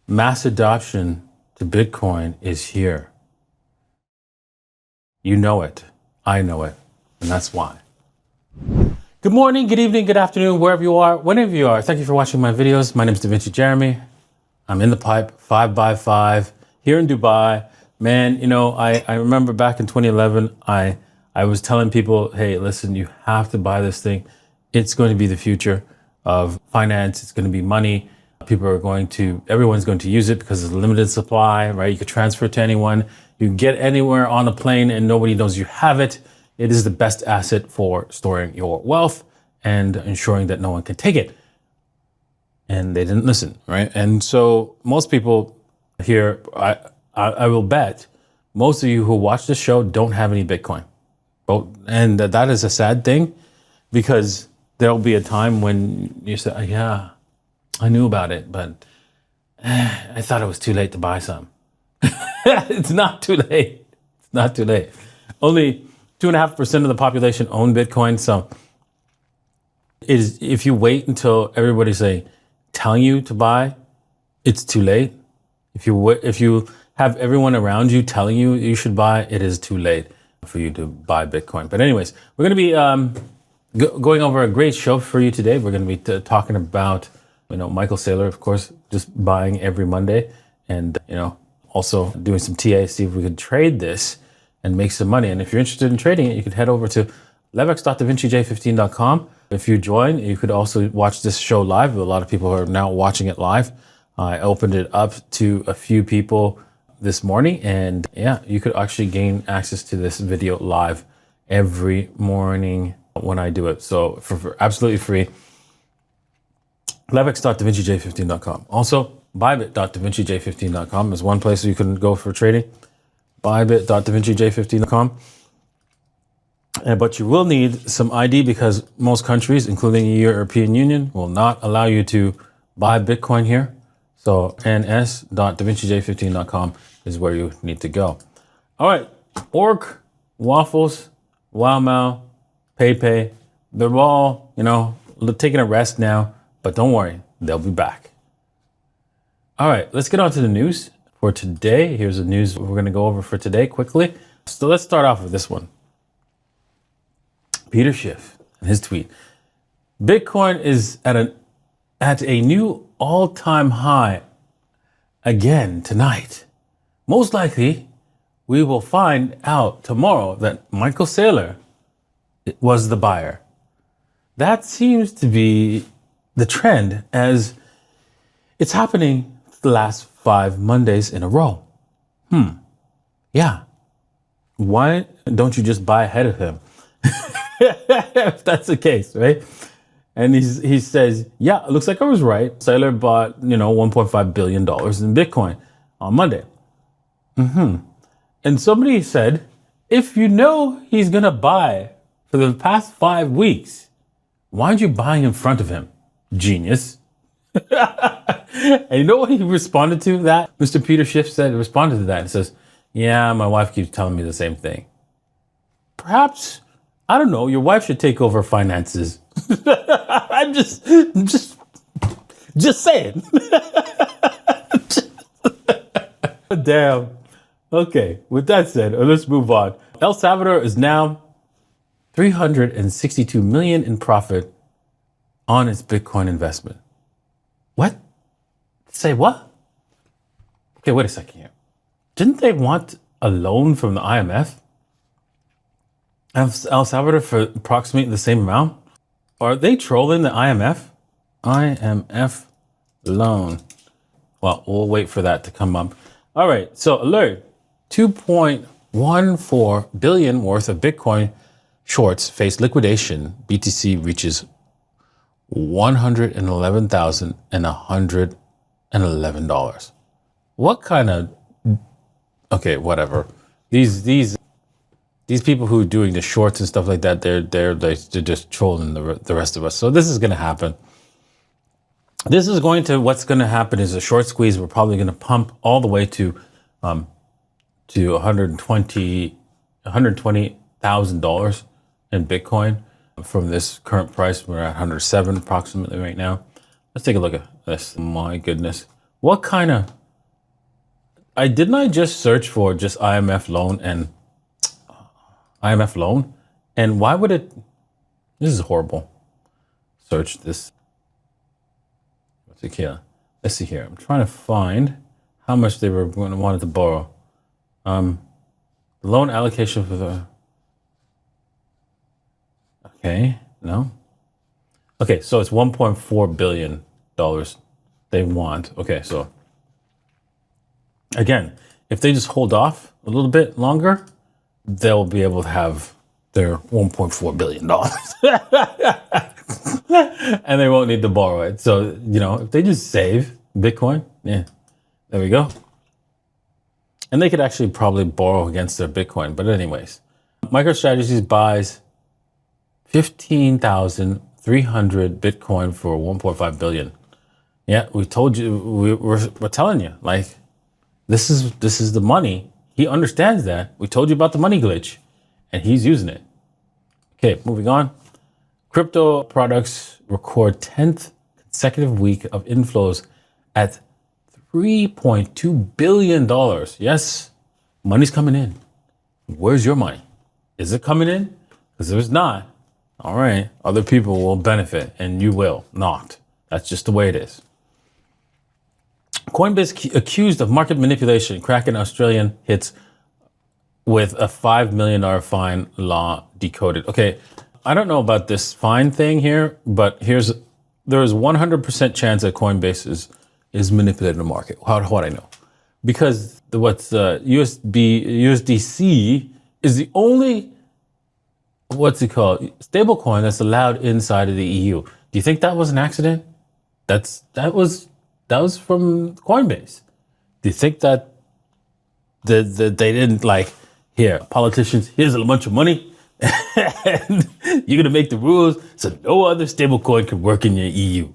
Mass adoption to Bitcoin is here. You know it. I know it. And that's why. Good morning, good evening, good afternoon, wherever you are, whenever you are. Thank you for watching my videos. My name is DaVinci Jeremy. I'm in the pipe 5x5 here in Dubai. Man, you know, I remember back in 2011, I was telling people, hey, listen, you have to buy this thing. It's going to be the future of finance. It's going to be money. Everyone's going to use it because it's a limited supply, right? You could transfer it to anyone. You can get anywhere on a plane and nobody knows you have it. It is the best asset for storing your wealth and ensuring that no one can take it. And they didn't listen, right? And so most people here, I will bet most of you who watch this show don't have any Bitcoin. And that is a sad thing, because there'll be a time when you say, yeah, I knew about it, but I thought it was too late to buy some. It's not too late. It's not too late. Only 2.5% of the population own Bitcoin. So if you wait until everybody's telling you to buy, it's too late. If you have everyone around you telling you you should buy, it is too late for you to buy Bitcoin. But anyways, we're going to be going over a great show for you today. We're going to be talking about, Michael Saylor, of course, just buying every Monday, and, also doing some TA, see if we could trade this and make some money. And if you're interested in trading it, you could head over to levex.davincij15.com. If you join, you could also watch this show live. A lot of people are now watching it live. I opened it up to a few people this morning, and yeah, you could actually gain access to this video live every morning when I do it. So for absolutely free, levex.davincij15.com. Also, Bybit.davincij15.com is one place you can go for trading. Bybit.davincij15.com. But you will need some ID, because most countries, including the European Union, will not allow you to buy Bitcoin here. So ns.davincij15.com is where you need to go. All right. Orc, Waffles, Wowmow, PayPay, they're all, taking a rest now, but don't worry, they'll be back. All right, let's get on to the news for today. Here's the news we're going to go over for today quickly. So let's start off with this one. Peter Schiff and his tweet. Bitcoin is at a new all-time high again tonight. Most likely, we will find out tomorrow that Michael Saylor was the buyer. That seems to be the trend, as it's happening the last 5 Mondays in a row. Yeah. Why don't you just buy ahead of him? If that's the case, right? And he says, yeah, it looks like I was right. Saylor bought, $1.5 billion in Bitcoin on Monday. And somebody said, if you know he's going to buy for the past 5 weeks, why aren't you buying in front of him? Genius. And you know what he responded to that? Mr. Peter Schiff responded to that and says, yeah, my wife keeps telling me the same thing. Perhaps, I don't know, your wife should take over finances. I'm just saying. Damn. Okay, with that said, let's move on. El Salvador is now 362 million in profit on its Bitcoin investment. What? Say what? Okay, wait a second here. Didn't they want a loan from the IMF? El Salvador for approximately the same amount? Are they trolling the IMF? IMF loan. Well, we'll wait for that to come up. All right, so alert. 2.14 billion worth of Bitcoin shorts face liquidation. BTC reaches $111,111. What kind of... Okay, whatever. These people who are doing the shorts and stuff like that, they're just trolling the rest of us. So this is going to happen. What's going to happen is a short squeeze. We're probably going to pump all the way to $120,000 in Bitcoin from this current price. We're at 107 approximately right now. Let's take a look at this. My goodness. What kind of didn't I just search for just IMF loan and IMF loan? And why would it, this is horrible. Search this. What's it here? Let's see here. I'm trying to find how much they were going to wanted to borrow. Loan allocation for the, okay, no. Okay, so it's $1.4 billion they want. Okay, so again, if they just hold off a little bit longer, they'll be able to have their $1.4 billion. And they won't need to borrow it. So, you know, if they just save Bitcoin, yeah, there we go. And they could actually probably borrow against their Bitcoin. But anyways, MicroStrategy buys 15,300 Bitcoin for 1.5 billion. Yeah, we told you, we're telling you, like, this is the money. He understands that. We told you about the money glitch, and he's using it. Okay, moving on. Crypto products record 10th consecutive week of inflows at $3.2 billion. Yes, money's coming in. Where's your money? Is it coming in? Because if it's not, all right, other people will benefit and you will not. That's just the way it is. Coinbase accused of market manipulation. Kraken Australian hits with a $5 million fine, law decoded. Okay, I don't know about this fine thing here, but there is 100% chance that Coinbase is manipulating the market. How do I know? Because USDC is the only, what's it called, stable coin that's allowed inside of the EU. Do you think that was an accident? That was from Coinbase. Do you think that they didn't like, here, politicians, here's a bunch of money, and you're gonna make the rules so no other stablecoin can work in your EU?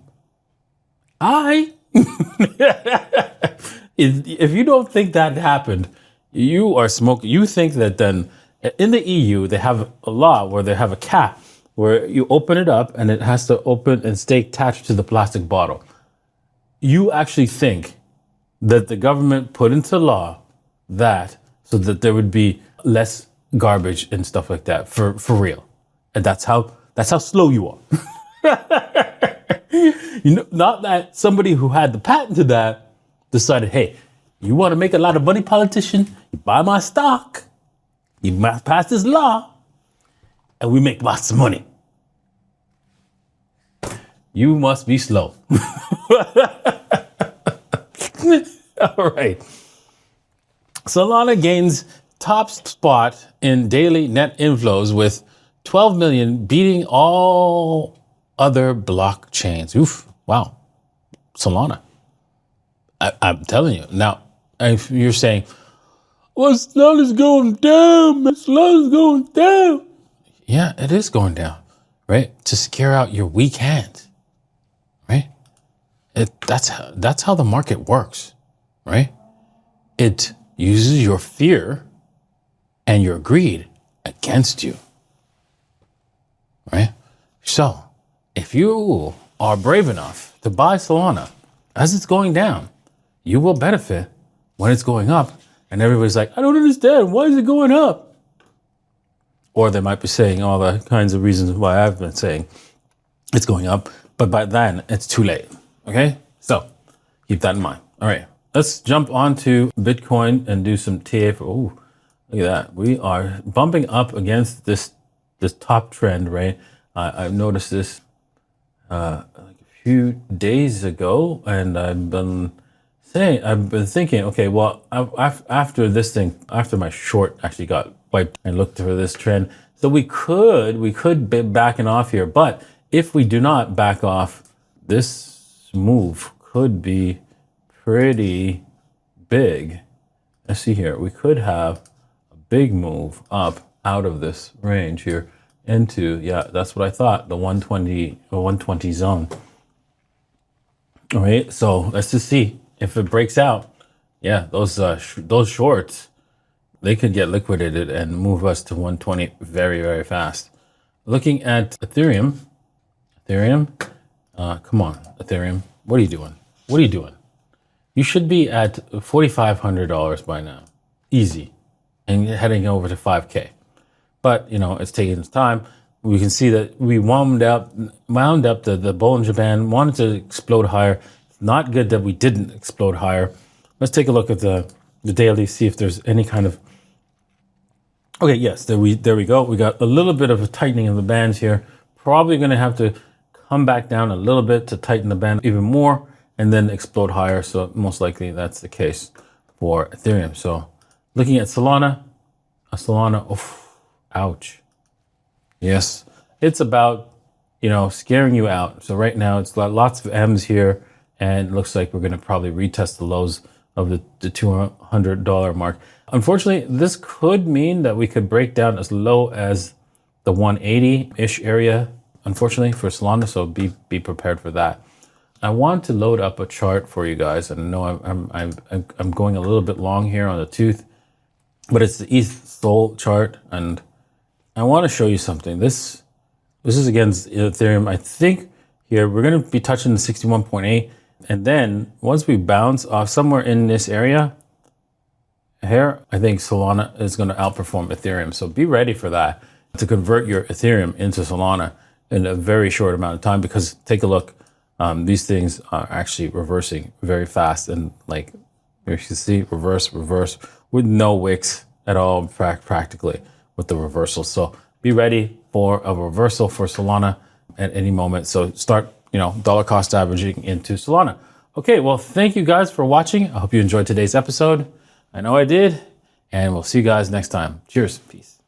If you don't think that happened, you are smoking. You think that then in the EU they have a law where they have a cap where you open it up and it has to open and stay attached to the plastic bottle. You actually think that the government put into law that so that there would be less garbage and stuff like that for real. And that's how slow you are. You know, not that somebody who had the patent to that decided, hey, you want to make a lot of money, politician? You buy my stock, you pass this law, and we make lots of money. You must be slow. All right. Solana gains top spot in daily net inflows with 12 million, beating all other blockchains. Oof. Wow. Solana. I'm telling you. Now, if you're saying, well, Solana's going down, man. Solana's going down. Yeah, it is going down, right? To scare out your weak hand, right? That's how the market works, right? It uses your fear and your greed against you, right? So if you are brave enough to buy Solana as it's going down, you will benefit when it's going up. And everybody's like, I don't understand. Why is it going up? Or they might be saying all the kinds of reasons why I've been saying it's going up. But by then, it's too late. Okay? So keep that in mind. All right. Let's jump on to Bitcoin and do some TA for, oh, look at that. We are bumping up against this top trend, right? I've noticed this like a few days ago, and I've been thinking, okay, well, after this thing, after my short actually got wiped, and looked for this trend, so we could be backing off here, but if we do not back off, this move could be pretty big. Let's see here. We could have a big move up out of this range here into, yeah, that's what I thought, the 120 zone. All right, so let's just see if it breaks out. Yeah, those shorts, they could get liquidated and move us to 120 very, very fast. Looking at Ethereum, come on, Ethereum, what are you doing? What are you doing? you should be at $4,500 by now, easy, and heading over to 5K. But you know, it's taking its time. We can see that we wound up the Bollinger Band wanted to explode higher. It's not good that we didn't explode higher. Let's take a look at the daily, see if there's any kind of. Okay, yes, there we go. We got a little bit of a tightening of the bands here. Probably going to have to come back down a little bit to tighten the band even more and then explode higher. So most likely that's the case for Ethereum. So looking at Solana, oof, ouch. Yes, it's about, you know, scaring you out. So right now it's lots of M's here, and it looks like we're going to probably retest the lows of the $200 mark. Unfortunately, this could mean that we could break down as low as the 180-ish area, unfortunately, for Solana. So be prepared for that. I want to load up a chart for you guys, and I know I'm going a little bit long here on the tooth, but it's the ETH Sol chart, and I want to show you something. This is against Ethereum. I think here we're going to be touching the 61.8, and then once we bounce off somewhere in this area here, I think Solana is going to outperform Ethereum. So be ready for that, to convert your Ethereum into Solana in a very short amount of time, because take a look. These things are actually reversing very fast, and like you can see, reverse with no wicks at all, practically, with the reversal. So be ready for a reversal for Solana at any moment. So start, you know, dollar cost averaging into Solana. Okay, well, thank you guys for watching. I hope you enjoyed today's episode. I know I did, and we'll see you guys next time. Cheers, peace.